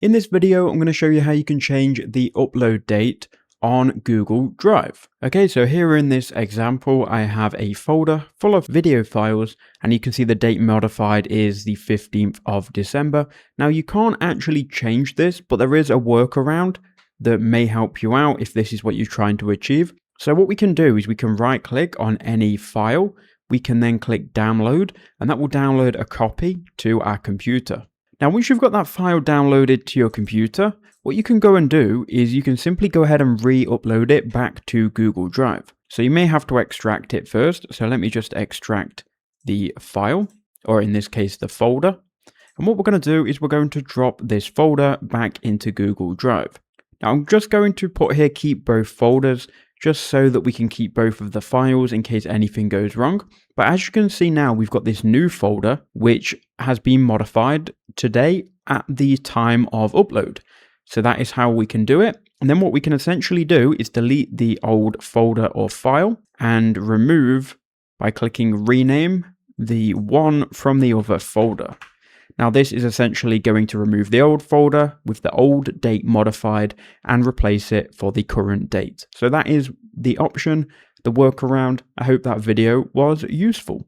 In this video, I'm going to show you how you can change the upload date on Google Drive. Okay, so here in this example, I have a folder full of video files, and you can see the date modified is the 15th of December. Now, you can't actually change this, but there is a workaround that may help you out if this is what you're trying to achieve. So what we can do is we can right click on any file. We can then click download, and that will download a copy to our computer. Now, once you've got that file downloaded to your computer, what you can go and do is you can simply go ahead and re-upload it back to Google Drive. So you may have to extract it first. So let me just extract the file, or in this case, the folder. And what we're going to do is we're going to drop this folder back into Google Drive. Now, I'm just going to put here, keep both folders, just so that we can keep both of the files in case anything goes wrong. But as you can see now, we've got this new folder, which has been modified today at the time of upload. So that is how we can do it. And then what we can essentially do is delete the old folder or file and remove by clicking rename the one from the other folder. Now, this is essentially going to remove the old folder with the old date modified and replace it for the current date. So that is the option, the workaround. I hope that video was useful.